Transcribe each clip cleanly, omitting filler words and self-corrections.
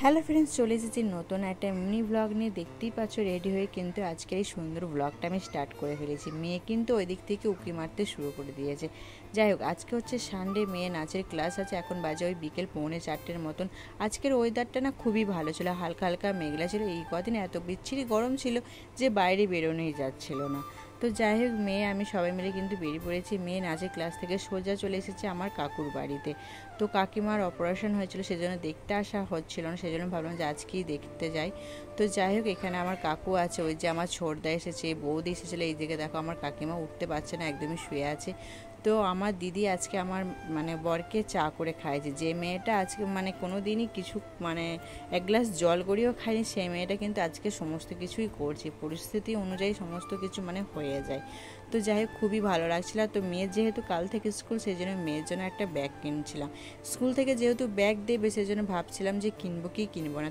Hello friends, চলে এসেছি নতুন একটা মিনি ব্লগ নিয়ে। দেখতেই পাচ্ছ রেডি হয়ে কিন্তু আজকের এই সুন্দর ব্লগটা আমি স্টার্ট করে ফেলেছি। মেয়ে কিন্তু ওই দিক থেকে উঁকি মারতে শুরু করে দিয়েছে। যাই হোক, আজকে হচ্ছে সানডে, মেয়ে নাচের ক্লাস আছে। এখন বাজে ওই বিকেল 3:45 মতন। আজকের ওয়েদারটা না খুবই ভালো ছিল, হালকা হালকা মেঘলা ছিল। এই কদিন এত বিচ্ছিরি গরম ছিল যে বাইরে বেরোনোই যাচ্ছিল না। তো যাই হোক, মেয়ে আমি সবাই মিলে কিন্তু বেরিয়ে পড়েছি। মেয়ে নাচের ক্লাস থেকে সোজা চলে এসেছে আমার কাকুর বাড়িতে। তো কাকিমার অপারেশন হয়েছিল, সেজন্য দেখতে আসা হচ্ছিল না, সেজন্য ভাবলাম যে আজকেই দেখতে যাই। তো যাই হোক, এখানে আমার কাকু আছে, ওই যে আমার ছোটদা এসেছে, বৌদি এসেছিলো। এই দিকে দেখো আমার কাকিমা উঠতে পারছে না, একদমই শুয়ে আছে। তো আমার দিদি আজকে আমার বরকে চা করে খাইয়েছে। যে মেয়েটা আজকে কোনো দিনই কিছু এক গ্লাস জল করিও খায়নি, সেই মেয়েটা কিন্তু আজকে সমস্ত কিছুই করছে। পরিস্থিতি অনুযায়ী সমস্ত কিছু হয়ে যায়। তো যাই হোক, খুবই ভালো লাগছিল। তো মেয়ের যেহেতু কাল থেকে স্কুল, সেই জন্য মেয়ের জন্য একটা ব্যাগ কিনছিলাম। স্কুল থেকে যেহেতু ব্যাগ দেবে, সেই জন্য ভাবছিলাম যে কিনবো কি কিনবো না।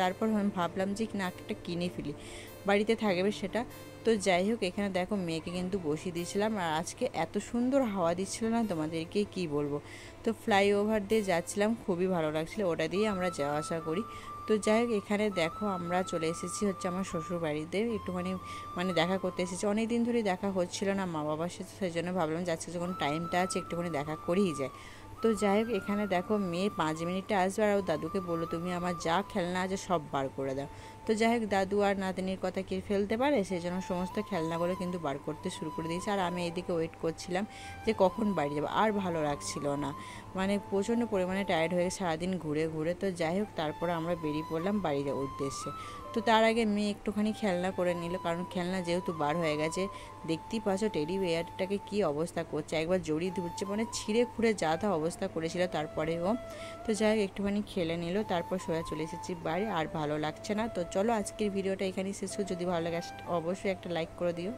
তারপর আমি ভাবলাম যে না, একটা কিনে ফেলি, বাড়িতে থাকবে সেটা। তো যাই হোক, এখানে দেখো মেয়েকে কিন্তু বসিয়ে দিয়েছিলাম। আর আজকে এত সুন্দর হাওয়া দিচ্ছিল না, তোমাদেরকে কি বলবো। তো ফ্লাইওভার দিয়ে যাচ্ছিলাম, খুবই ভালো লাগছিল, ওটা দিয়ে আমরা যাওয়া আসা করি। তো যাই হোক, এখানে দেখো আমরা চলে এসেছি হচ্ছে আমার শ্বশুর বাড়িতে। একটুখানি দেখা করতে এসেছি, অনেক দিন ধরেই দেখা হচ্ছিল না মা বাবার সাথে, সেই জন্য ভাবলাম যে আজকে যখন টাইমটা আছে একটুখানি দেখা করেই যায়। তো যাই হোক, এখানে দেখো মেয়ে 5 মিনিটে আসবে, আর ও দাদুকে বললো তুমি আমার যা খেলনা আছে সব বার করে দাও। তো যাই হোক, দাদু আর নাতনির কথা কি ফেলতে পারে, সেই জন্য সমস্ত খেলনাগুলো কিন্তু বার করতে শুরু করে দিয়েছে। আর আমি এদিকে ওয়েট করছিলাম যে কখন বাড়ি যাবো। আর ভালো লাগছিল না, প্রচণ্ড পরিমাণে টায়ার্ড হয়ে গেছে সারাদিন ঘুরে ঘুরে। তো যাই হোক, তারপরে আমরা বেরিয়ে পড়লাম বাড়ির উদ্দেশ্যে। তো তার আগে মেয়ে একটুখানি খেলনা করে নিল, কারণ খেলনা যেহেতু বার হয়ে গেছে। দেখতেই পাচ্ছ টেডি বিয়ারটাকে কী অবস্থা করছে, একবার জড়িয়ে ধরছে, ছিঁড়ে খুঁড়ে যা তা অবস্থা করেছিল তারপরেও। তো যাই হোক, একটুখানি খেলে নিল, তারপর সোজা চলে এসেছি বাড়ি। আর ভালো লাগছে না। তো চলো আজকের ভিডিওটা এখানেই শেষ করি। যদি ভালো লাগে অবশ্যই একটা লাইক করে দিও।